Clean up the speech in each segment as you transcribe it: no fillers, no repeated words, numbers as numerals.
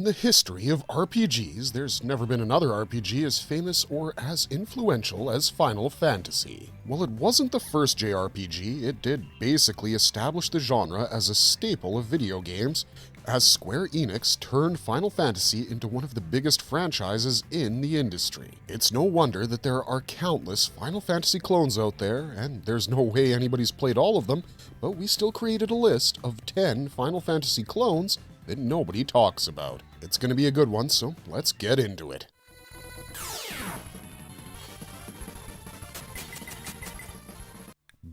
the history of RPGs, there's never been another RPG as famous or as influential as Final Fantasy. While it wasn't the first JRPG, it did basically establish the genre as a staple of video games, as Square Enix turned Final Fantasy into one of the biggest franchises in the industry. It's no wonder that there are countless Final Fantasy clones out there, and there's no way anybody's played all of them, but we still created a list of 10 Final Fantasy clones that nobody talks about. It's going to be a good one, so let's get into it.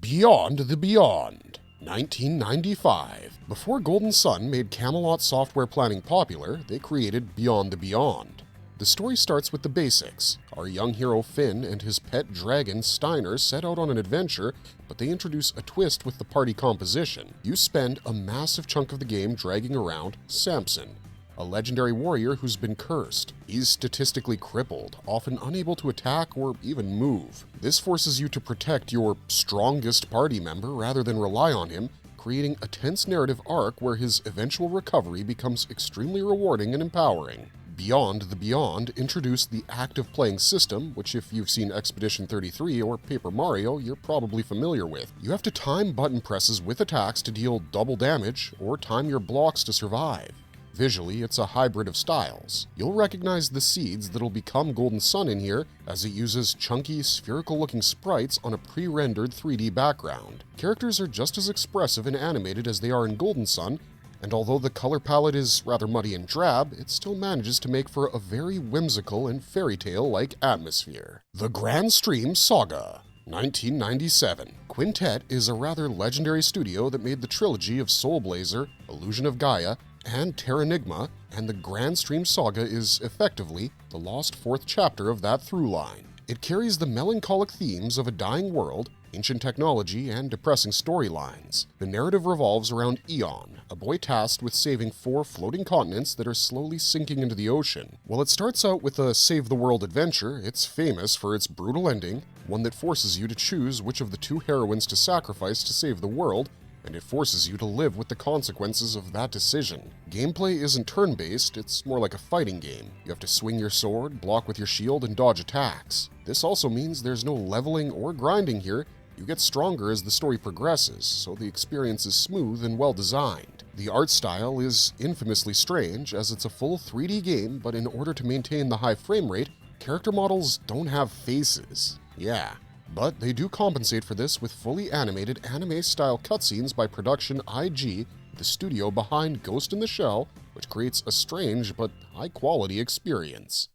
Beyond the Beyond, 1995. Before Golden Sun made Camelot software planning popular, they created Beyond the Beyond. The story starts with the basics. Our young hero Finn and his pet dragon Steiner set out on an adventure, but they introduce a twist with the party composition. You spend a massive chunk of the game dragging around Samson, a legendary warrior who's been cursed. He's statistically crippled, often unable to attack or even move. This forces you to protect your strongest party member rather than rely on him, creating a tense narrative arc where his eventual recovery becomes extremely rewarding and empowering. Beyond the Beyond introduced the active playing system, which if you've seen Expedition 33 or Paper Mario, you're probably familiar with. You have to time button presses with attacks to deal double damage, or time your blocks to survive. Visually, it's a hybrid of styles. You'll recognize the seeds that'll become Golden Sun in here, as it uses chunky, spherical-looking sprites on a pre-rendered 3D background. Characters are just as expressive and animated as they are in Golden Sun, and although the color palette is rather muddy and drab, it still manages to make for a very whimsical and fairy tale-like atmosphere. The Grandstream Saga, 1997. Quintet is a rather legendary studio that made the trilogy of Soul Blazer, Illusion of Gaia, and Terranigma, and the Grandstream Saga is effectively the lost fourth chapter of that through line. It carries the melancholic themes of a dying world, ancient technology, and depressing storylines. The narrative revolves around Eon, a boy tasked with saving 4 floating continents that are slowly sinking into the ocean. While it starts out with a save-the-world adventure, it's famous for its brutal ending, one that forces you to choose which of the 2 heroines to sacrifice to save the world, and it forces you to live with the consequences of that decision. Gameplay isn't turn-based, it's more like a fighting game. You have to swing your sword, block with your shield, and dodge attacks. This also means there's no leveling or grinding here. You get stronger as the story progresses, so the experience is smooth and well-designed. The art style is infamously strange, as it's a full 3D game, but in order to maintain the high frame rate, character models don't have faces. Yeah. But they do compensate for this with fully animated anime-style cutscenes by Production IG, the studio behind Ghost in the Shell, which creates a strange but high-quality experience.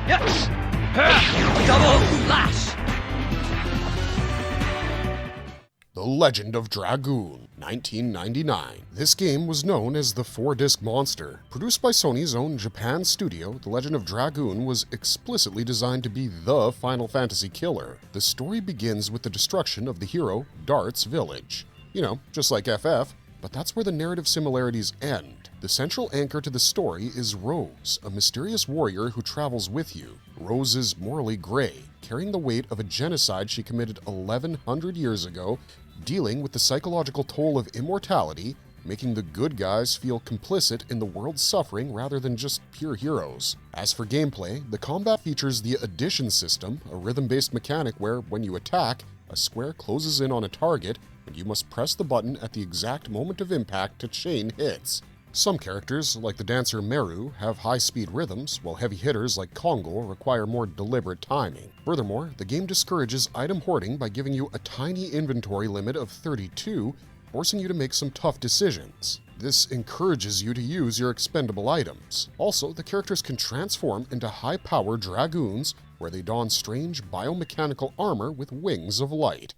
Yes! Double flash! The Legend of Dragoon, 1999. This game was known as the 4-disc monster. Produced by Sony's own Japan studio, The Legend of Dragoon was explicitly designed to be the Final Fantasy killer. The story begins with the destruction of the hero, Dart's village. You know, just like FF, but that's where the narrative similarities end. The central anchor to the story is Rose, a mysterious warrior who travels with you. Rose is morally gray, carrying the weight of a genocide she committed 1100 years ago, dealing with the psychological toll of immortality, making the good guys feel complicit in the world's suffering rather than just pure heroes. As for gameplay, the combat features the addition system, a rhythm-based mechanic where, when you attack, a square closes in on a target, and you must press the button at the exact moment of impact to chain hits. Some characters, like the dancer Meru, have high-speed rhythms, while heavy hitters like Kongo require more deliberate timing. Furthermore, the game discourages item hoarding by giving you a tiny inventory limit of 32, forcing you to make some tough decisions. This encourages you to use your expendable items. Also, the characters can transform into high-power dragoons, where they don strange biomechanical armor with wings of light.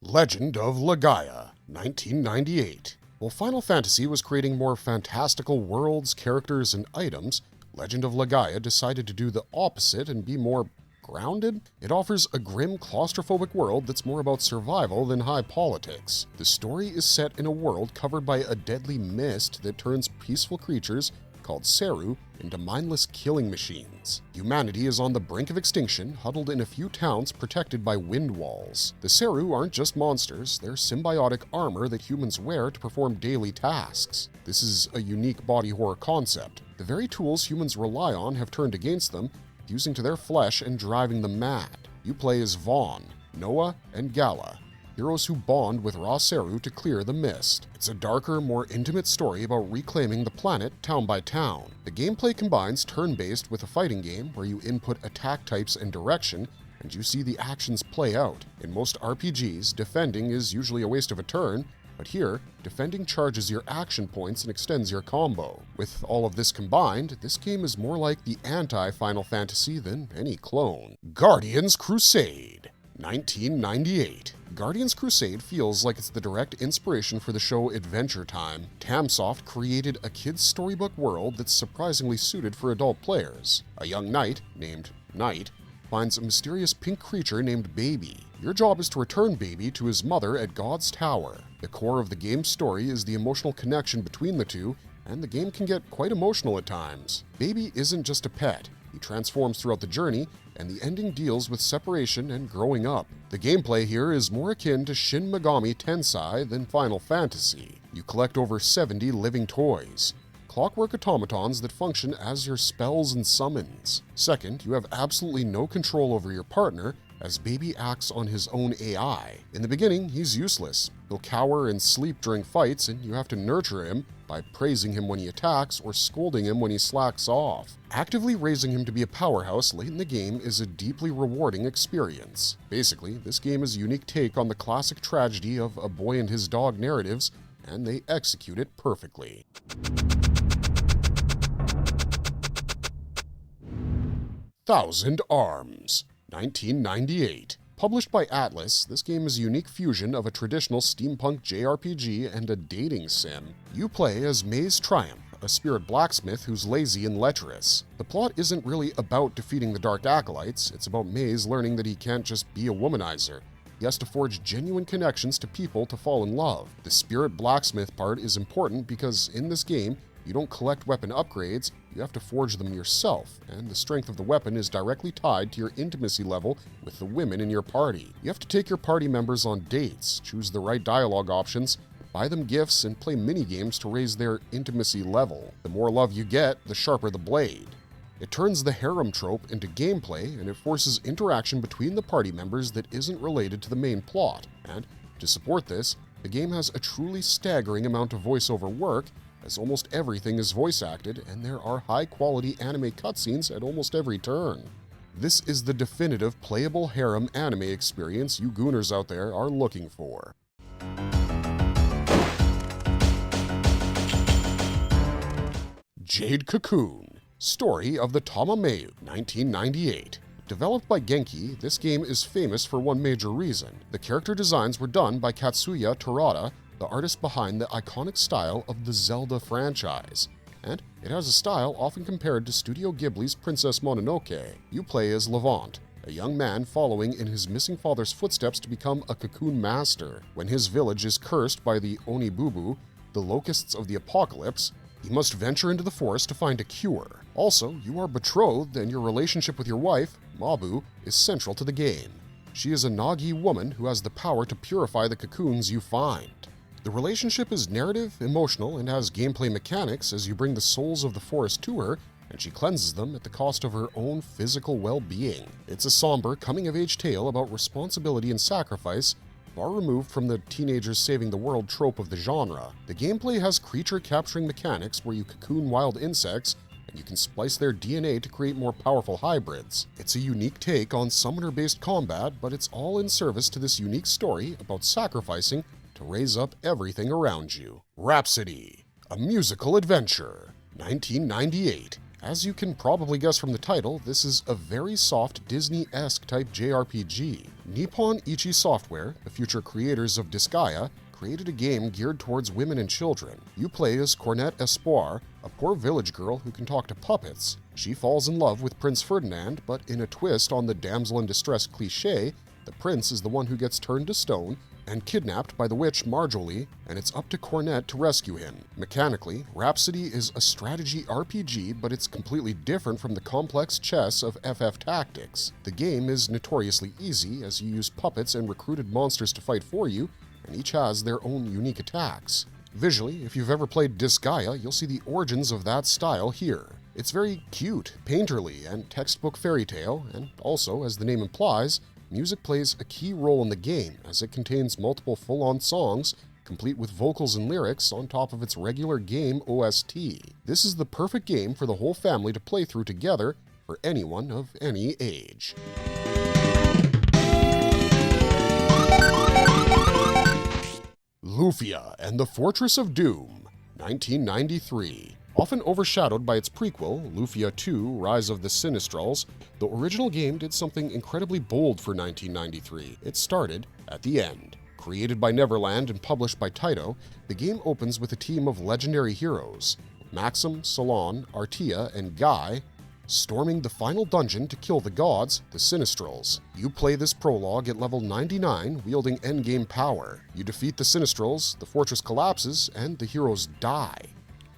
Legend of Legaia, 1998. While Final Fantasy was creating more fantastical worlds, characters, and items, Legend of Legaia decided to do the opposite and be more grounded. It offers a grim, claustrophobic world that's more about survival than high politics. The story is set in a world covered by a deadly mist that turns peaceful creatures called Seru into mindless killing machines. Humanity is on the brink of extinction, huddled in a few towns protected by wind walls. The Seru aren't just monsters, they're symbiotic armor that humans wear to perform daily tasks. This is a unique body horror concept. The very tools humans rely on have turned against them, fusing to their flesh and driving them mad. You play as Vaughn, Noah, and Gala, heroes who bond with Ra Seru to clear the mist. It's a darker, more intimate story about reclaiming the planet town by town. The gameplay combines turn-based with a fighting game where you input attack types and direction, and you see the actions play out. In most RPGs, defending is usually a waste of a turn, but here, defending charges your action points and extends your combo. With all of this combined, this game is more like the anti-Final Fantasy than any clone. Guardians Crusade, 1998. Guardians Crusade feels like it's the direct inspiration for the show Adventure Time. Tamsoft created a kid's storybook world that's surprisingly suited for adult players. A young knight, named Knight, finds a mysterious pink creature named Baby. Your job is to return Baby to his mother at God's Tower. The core of the game's story is the emotional connection between the two, and the game can get quite emotional at times. Baby isn't just a pet. He transforms throughout the journey, and the ending deals with separation and growing up. The gameplay here is more akin to Shin Megami Tensei than Final Fantasy. You collect over 70 living toys, clockwork automatons that function as your spells and summons. Second, you have absolutely no control over your partner, as Baby acts on his own AI. In the beginning, he's useless. He'll cower and sleep during fights, and you have to nurture him by praising him when he attacks or scolding him when he slacks off. Actively raising him to be a powerhouse late in the game is a deeply rewarding experience. Basically, this game is a unique take on the classic tragedy of a boy and his dog narratives, and they execute it perfectly. Thousand Arms, 1998. Published by Atlas, this game is a unique fusion of a traditional steampunk JRPG and a dating sim. You play as Maze Triumph, a spirit blacksmith who's lazy and lecherous. The plot isn't really about defeating the Dark Acolytes, it's about Maze learning that he can't just be a womanizer. He has to forge genuine connections to people to fall in love. The spirit blacksmith part is important because in this game, you don't collect weapon upgrades, you have to forge them yourself, and the strength of the weapon is directly tied to your intimacy level with the women in your party. You have to take your party members on dates, choose the right dialogue options, buy them gifts, and play mini-games to raise their intimacy level. The more love you get, the sharper the blade. It turns the harem trope into gameplay, and it forces interaction between the party members that isn't related to the main plot. And to support this, the game has a truly staggering amount of voiceover work, as almost everything is voice-acted, and there are high-quality anime cutscenes at almost every turn. This is the definitive playable harem anime experience you gooners out there are looking for. Jade Cocoon, Story of the Tamameu, 1998. Developed by Genki, this game is famous for one major reason. The character designs were done by Katsuya Terada, the artist behind the iconic style of the Zelda franchise, and it has a style often compared to Studio Ghibli's Princess Mononoke. You play as Levant, a young man following in his missing father's footsteps to become a cocoon master. When his village is cursed by the Onibubu, the locusts of the apocalypse, he must venture into the forest to find a cure. Also, you are betrothed, and your relationship with your wife, Mabu, is central to the game. She is a Nagi woman who has the power to purify the cocoons you find. The relationship is narrative, emotional, and has gameplay mechanics as you bring the souls of the forest to her, and she cleanses them at the cost of her own physical well-being. It's a somber, coming-of-age tale about responsibility and sacrifice, far removed from the teenagers saving the world trope of the genre. The gameplay has creature-capturing mechanics where you cocoon wild insects, and you can splice their DNA to create more powerful hybrids. It's a unique take on summoner-based combat, but it's all in service to this unique story about sacrificing to raise up everything around you. Rhapsody, a musical adventure, 1998. As you can probably guess from the title, this is a very soft Disney-esque type JRPG. Nippon Ichi Software, the future creators of Disgaea, created a game geared towards women and children. You play as Cornette Espoir, a poor village girl who can talk to puppets. She falls in love with Prince Ferdinand, but in a twist on the damsel in distress cliché, the prince is the one who gets turned to stone and kidnapped by the witch Marjorie, and it's up to Cornet to rescue him. Mechanically, Rhapsody is a strategy RPG, but it's completely different from the complex chess of FF Tactics. The game is notoriously easy, as you use puppets and recruited monsters to fight for you, and each has their own unique attacks. Visually, if you've ever played Disgaea, you'll see the origins of that style here. It's very cute, painterly, and textbook fairy tale, and also, as the name implies, music plays a key role in the game, as it contains multiple full-on songs, complete with vocals and lyrics on top of its regular game OST. This is the perfect game for the whole family to play through together for anyone of any age. Lufia and the Fortress of Doom, 1993. Often overshadowed by its prequel, Lufia 2: Rise of the Sinistrals, the original game did something incredibly bold for 1993. It started at the end. Created by Neverland and published by Taito, the game opens with a team of legendary heroes, Maxim, Solon, Artia, and Guy, storming the final dungeon to kill the gods, the Sinistrals. You play this prologue at level 99, wielding endgame power. You defeat the Sinistrals, the fortress collapses, and the heroes die.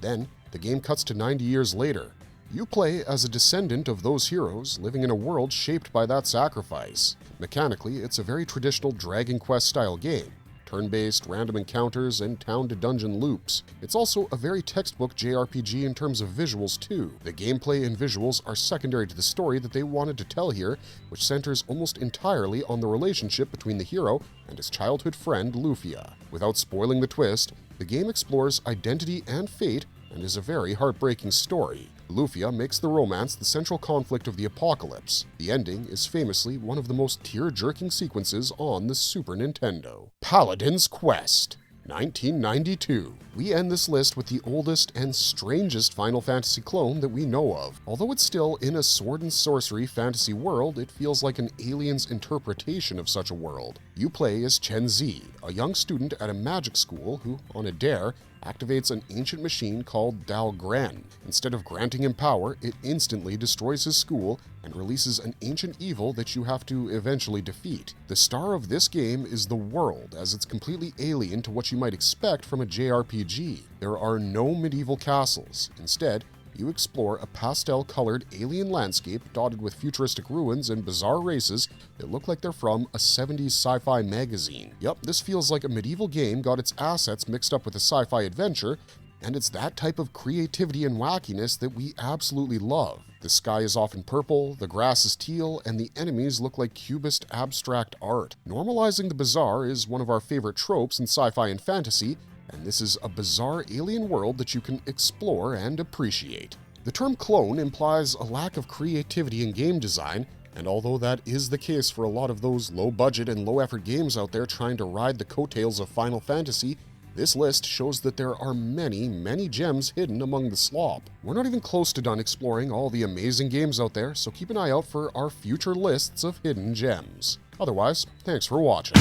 Then, the game cuts to 90 years later. You play as a descendant of those heroes, living in a world shaped by that sacrifice. Mechanically, it's a very traditional Dragon Quest-style game. Turn-based, random encounters, and town-to-dungeon loops. It's also a very textbook JRPG in terms of visuals too. The gameplay and visuals are secondary to the story that they wanted to tell here, which centers almost entirely on the relationship between the hero and his childhood friend Lufia. Without spoiling the twist, the game explores identity and fate and is a very heartbreaking story. Lufia makes the romance the central conflict of the apocalypse. The ending is famously one of the most tear-jerking sequences on the Super Nintendo. Paladin's Quest, 1992. We end this list with the oldest and strangest Final Fantasy clone that we know of. Although it's still in a sword and sorcery fantasy world, it feels like an alien's interpretation of such a world. You play as Chen Zi, a young student at a magic school who, on a dare, activates an ancient machine called Dalgren. Instead of granting him power, it instantly destroys his school and releases an ancient evil that you have to eventually defeat. The star of this game is the world, as it's completely alien to what you might expect from a JRPG. There are no medieval castles. Instead, you explore a pastel-colored alien landscape dotted with futuristic ruins and bizarre races that look like they're from a 70s sci-fi magazine. Yup, this feels like a medieval game got its assets mixed up with a sci-fi adventure, and it's that type of creativity and wackiness that we absolutely love. The sky is often purple, the grass is teal, and the enemies look like cubist abstract art. Normalizing the bizarre is one of our favorite tropes in sci-fi and fantasy, and this is a bizarre alien world that you can explore and appreciate. The term clone implies a lack of creativity in game design, and although that is the case for a lot of those low-budget and low-effort games out there trying to ride the coattails of Final Fantasy, this list shows that there are many, many gems hidden among the slop. We're not even close to done exploring all the amazing games out there, so keep an eye out for our future lists of hidden gems. Otherwise, thanks for watching.